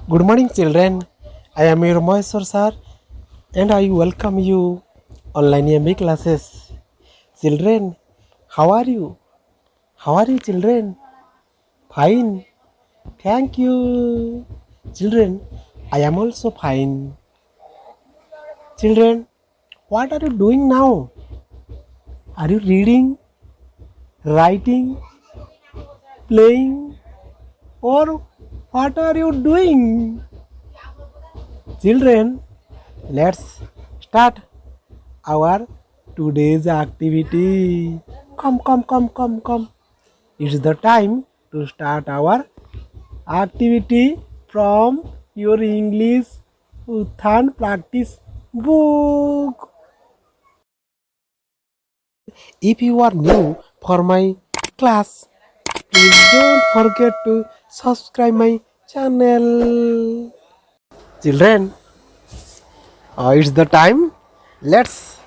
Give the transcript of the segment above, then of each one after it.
Good morning, children. I am your Maheshwar sir, and I welcome you online EMB classes. Children, how are you? How are you, children? Fine. Thank you. Children, I am also fine. Children, what are you doing now? Are you reading, writing, playing, or what are you doing? Children, let's start our today's activity. Come. It's the time to start our activity from your English Uthan practice book. If you are new for my class, please don't forget to subscribe my channel. Children, it's the time. Let's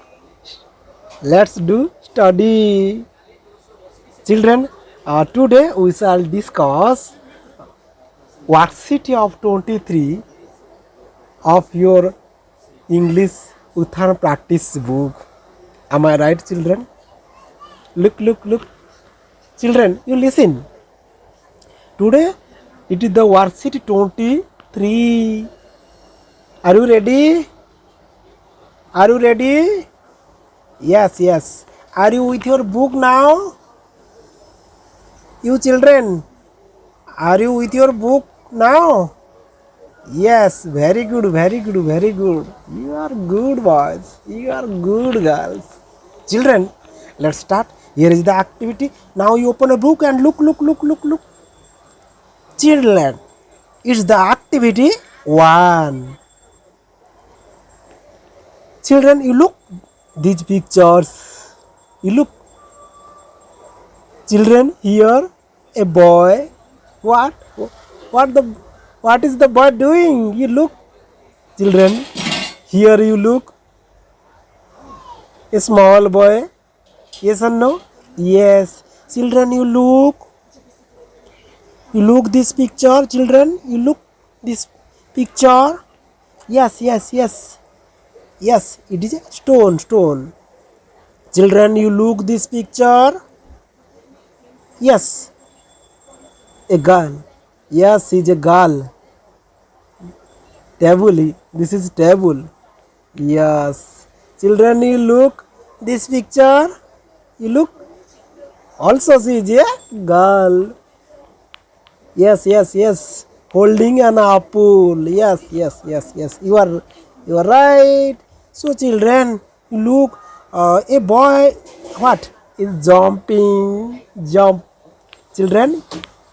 do study. Children, today we shall discuss worksheet of 23 of your English Uthan practice book. Am I right, children? Look. Children, you listen. Today it is the worksheet 23. Are you ready? Are you ready? Yes. Are you with your book now? You children, are you with your book now? Yes, very good. You are good boys. You are good girls. Children, let's start. Here is the activity. Now you open a book and look. Children, it's the activity 1. Children, you look these pictures. You look. Children, here a boy. What is the boy doing? You look. Children, here you look. A small boy. Yes or no? Yes. Children, you look. You look this picture. Children, you look this picture. Yes. Yes, it is a stone. Children, you look this picture. Yes. A girl. Yes, it's a girl. Table. This is table. Yes. Children, you look this picture. You look. Also, she is a girl. Yes. Holding an apple. Yes. You are right. So, children, you look. A boy. What is jumping? Jump. Children,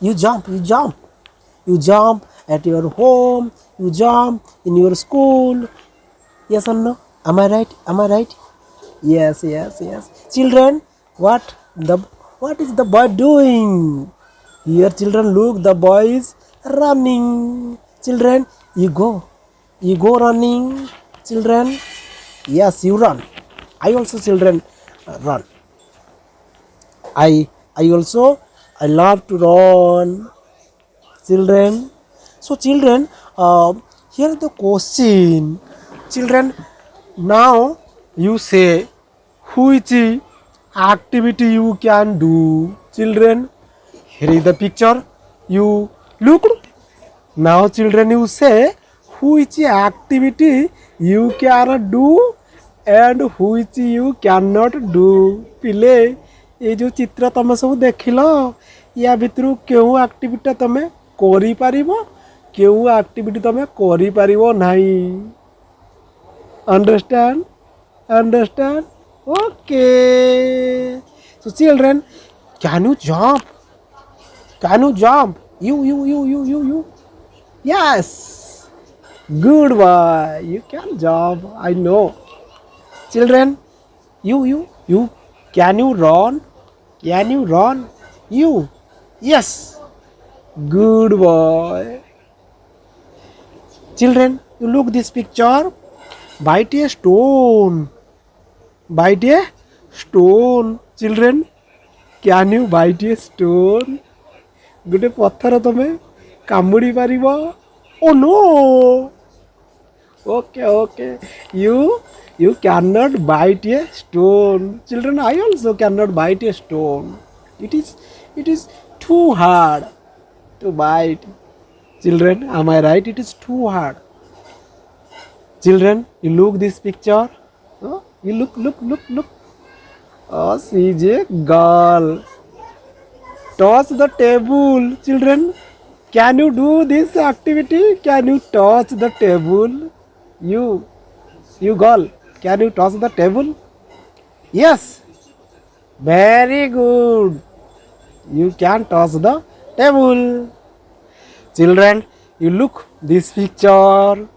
you jump. You jump at your home. You jump in your school. Yes or no? Am I right? Yes. Children, what is the boy doing? Here, children, look, the boy is running. Children, you go running. Children, yes, you run. I also, children, run. I love to run. Children, so children, here is the question. Children, now you say which activity you can do. Children, here is the picture. You look. Now children, you say which activity you can do and which you cannot do. Pile ये जो चित्र तुम सब देखिल या भितर क्यों activity तुम करि परिबो क्यों एक्टिविटी तुम करि परिबो नाही understand okay so children can you jump you yes good boy you can jump I know children you can you run you yes good boy children you look this picture bite a stone children can you bite a stone गोटे पत्थर तुम कामुड़ी पारिबो Oh no. Okay, okay. You cannot bite a stone. Children, I also cannot bite a stone. It is too hard to bite. Children, am I right? It is too hard. Children, you look this picture. Oh, you look. Oh, CJ girl. Toss the table. Children, can you do this activity? Can you toss the table? You, you girl, can you toss the table? Yes, very good. You can toss the table. Children, you look this picture.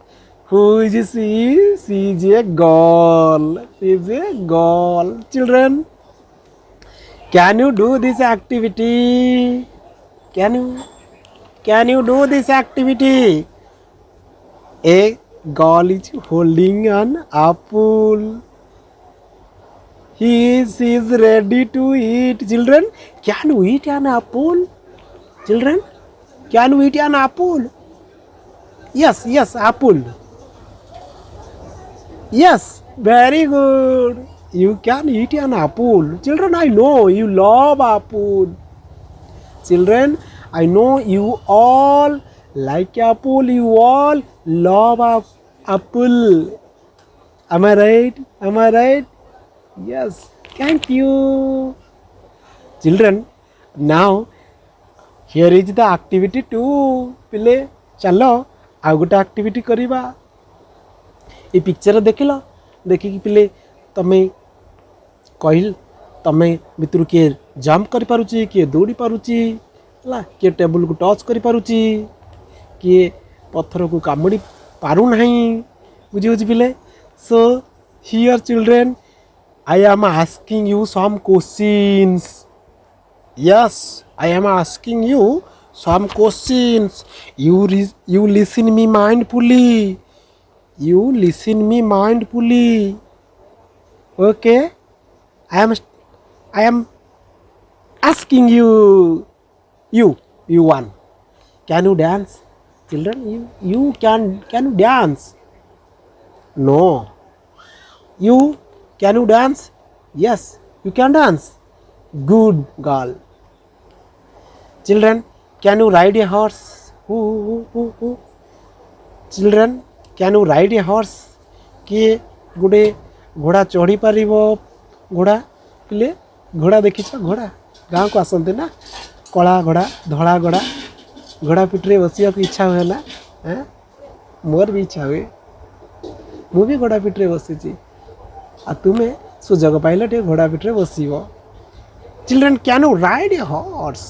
Who is she? She is a girl. She is a girl. Children, can you do this activity? Can you? Can you do this activity? A girl is holding an apple. She is ready to eat. Children, can you eat an apple? Children, can you eat an apple? Yes, apple. Yes, very good. You can eat an apple. Children, I know you love apple. Children, I know you all like apple. You all love apple. Am I right? Am I right? Yes. Thank you. Children, now here is the activity 2. ପିଲେ ଚାଲ ଆଉ ଗୋଟେ activity କରିବା। ଏ picture ଦେଖିଲ, ଦେଖିକି ପିଲେ ତମେ କହିଲ ତମେ ଭିତରୁ କିଏ ଜମ୍ପ କରିପାରୁଛି, କିଏ ଦୌଡ଼ି ପାରୁଛି, ହେଲା, କିଏ ଟେବୁଲକୁ ଟଚ୍ କରିପାରୁଛି, କିଏ ପଥରକୁ କାମୁଡ଼ି ପାରୁନାହିଁ। ବୁଝିହେଉଛି ପିଲେ? So here children, I am asking you some questions. Yes, I am asking you some questions. You listen me mindfully. You listen me mindfully. Okay? I am asking you. You one. Can you dance? Children, you can you dance? No. Can you dance? Yes, you can dance. Good girl. Children, can you ride a horse? Who? Children, can you ride a horse? किए गोटे घोड़ा चढ़ी पार घोड़ा पिले घोड़ा देखिछ? घोड़ा गाँव को आसते ना, कला घोड़ा धला घोड़ा, घोड़ा पिठरे बसिया इच्छा हुए ना? मोर भी इच्छा हुए, मु भी घोड़ा पिठरे बसी। आ तुम्हें सुजोग पाइल टे घोड़ा पिठरे बसिब। Children, can you ride a horse?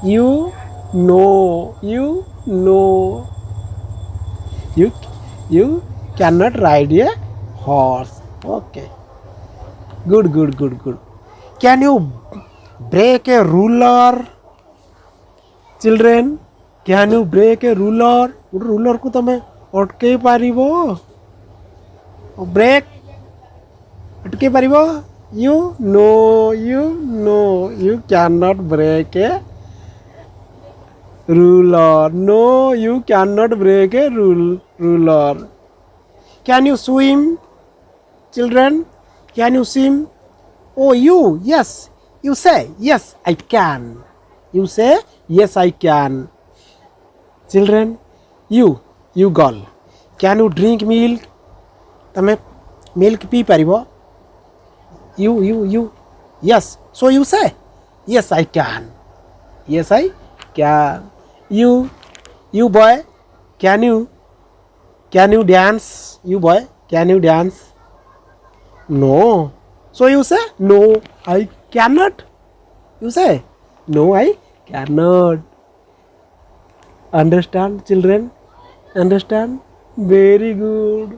You know. You cannot ride a horse. Okay. Good. Can you break a ruler? Children, can you break a ruler? Ruler को तमे अटके पारिबो? Break अटके पारिबो? You know. You cannot break a ruler. No, you cannot break a ruler. Can you swim? Children, can you swim? Oh, you, yes. You say, yes, I can. You say, yes, I can. Children, you girl, can you drink milk? तमे milk पी पारिबो? You, yes. So you say, yes, I can. Yes, I can. You boy, can you dance? You boy, can you dance? No. So you say, no, I cannot. You say, no, I cannot. Understand, children? Understand? Very good.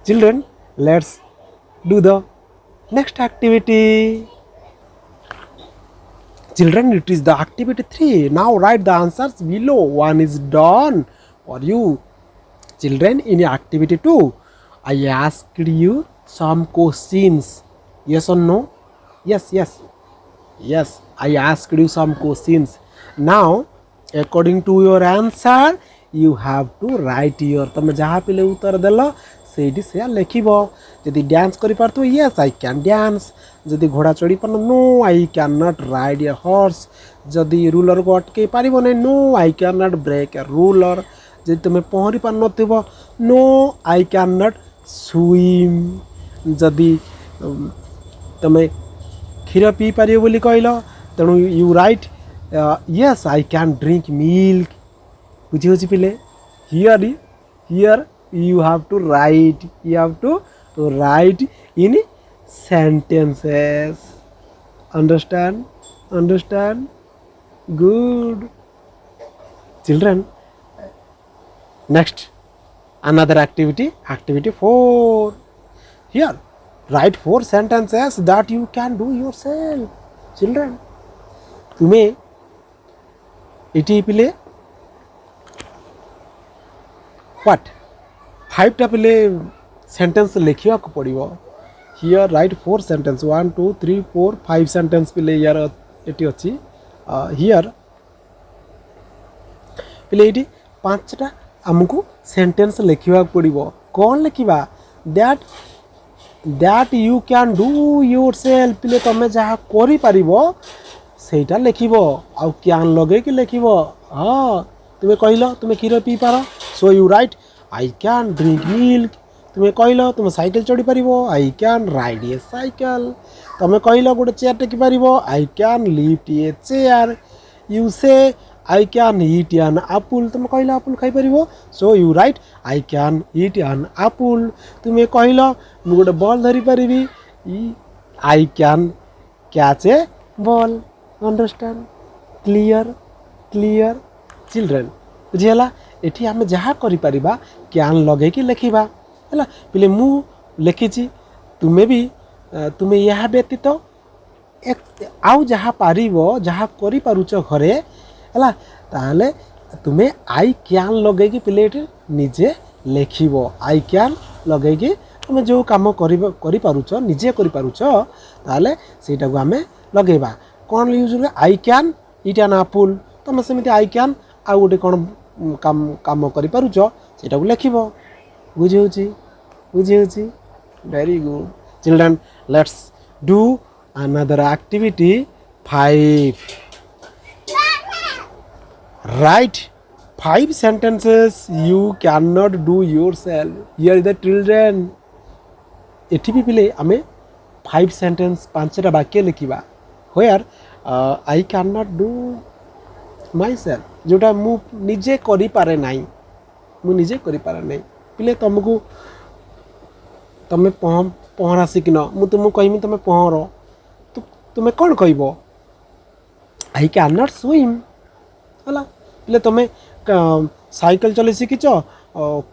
Children, let's do the next activity. Children, it is the activity 3. Now write the answers below. 1 is done for you. Children, in activity 2, I asked you some questions. Yes or no? Yes. I asked you some questions. Now according to your answer you have to write your तमे जहाँ पिले उत्तर देल से लिखब जदि dance कर पारथो yes I can dance जदि घोड़ा चढ़ी पार no I can not ride a horse जदि रूलर को अटके पार नहीं no I can not break a ruler जदि तुम पहरी पार नथिबो no I can not swim जदि तुम क्षीर पी पार बोली कहल तेणु you write yes I can drink milk बुझी पिले here here you have to write in sentences understand good children. Next another activity 4 here write 4 sentences that you can do yourself children तुम्हें एटी पिले what 5 टा पिले sentence लिखा पड़ो here right 4 sentence 1 2 3 4 5 sentence पिले यार ये अच्छी हियर पिले ये 5टा आमको सेंटेंस लिखा पड़ो कौन लिखा that you can do yourself पिले तुम जहाँ कर लिखब आउ कैन लगे लिखब हाँ तुम्हें कहल तुम्हें क्षीर पी पार so you write I can drink milk तुम्हें कहल तुम साइकिल चढ़ी पार I can ride a cycle तुम्हें कहल गोटे चेयर टेकी पार I can lift a chair you say I can eat an apple तुम कहल आपुल खाई पार so you write I can eat an apple तुम्हें कहल मु गोटे बॉल धरी पारि I can catch a ball understand clear children बुझीगला एठी आम जहाँ कर कैन लगे लिखा है पिले मु लिखी तुम्हें भी तुम्हें यह व्यतीत आउ जहाँ पार जहाँ कर घरे है ताले तुम्हें आई कैन लगे पिले निजे लिखब आई कैन लगे तुम जो कम कर निजे कर आम लगेबा कौन use I can eat an apple तुम सेमती आई कैन आउ गोटे कौन काम कर लिखब बुझी very good children let's do another activity 5 right 5 sentences you cannot do yourself here is the children एठी भी पिले आमे 5 सेंटेंस 5टा वाक्य लिखा where I can not do myself जोटा मु निजे करि पारे नाई पिले तुमको तुम पहरा शिखन मु तुमको कहमी तुम पहर तुम्हें कौन कह आई कैन नॉट स्विम है पिले तुम साइकिल चले शिखिच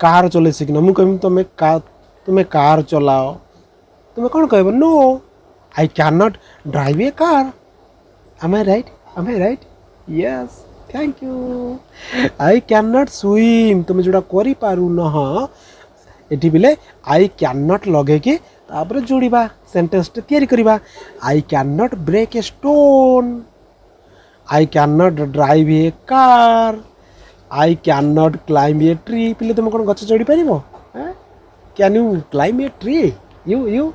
कार चले शिखन मु कहमी तुम्हें कार चलाओ तुम्हें कौन कह no I can not drive a car am I right yes thank you I cannot swim तुम जोड़ा करि पारु न एठी बिले आई कैन नॉट लगे कि तापर जोड़ीबा सेंटेंस तैयारी करिबा I can not break a stone I can not drive a car I can not climb a tree पिले तुम कौन गछ चढ़ी पारिबो can you climb a tree you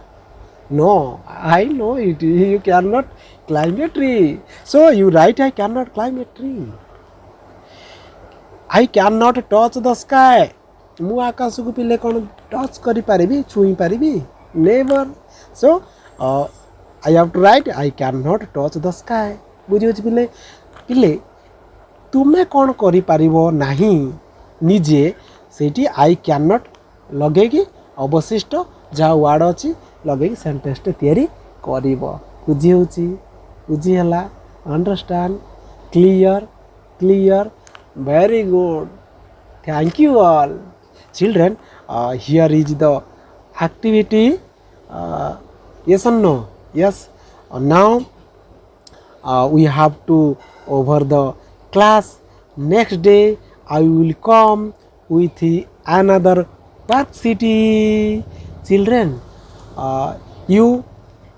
no I know it you cannot climb a tree so you write I cannot climb a tree I cannot touch the sky मु आकाश को पिले कौन टच करि पारिबी छुई पारिबी never so I have to write I can not touch the sky बुझी पिले पिले तुम्हें कौन करि पारिबो नाही निजे सेठी आई कैन नॉट लगे कि अवशिष्ट जहाँ वार्ड अच्छी लगे सेंटेंस तैयारी करिबो बुझी हला understand clear very good thank you all children here is the activity yes or no yes now we have to over the class next day I will come with another worksheet children you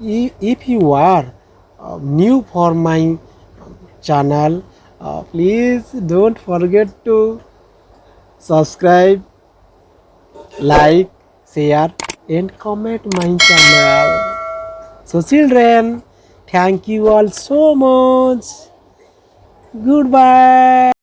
if you are new for my channel Please don't forget to subscribe, like, share, and comment my channel. So, children, thank you all so much. Goodbye.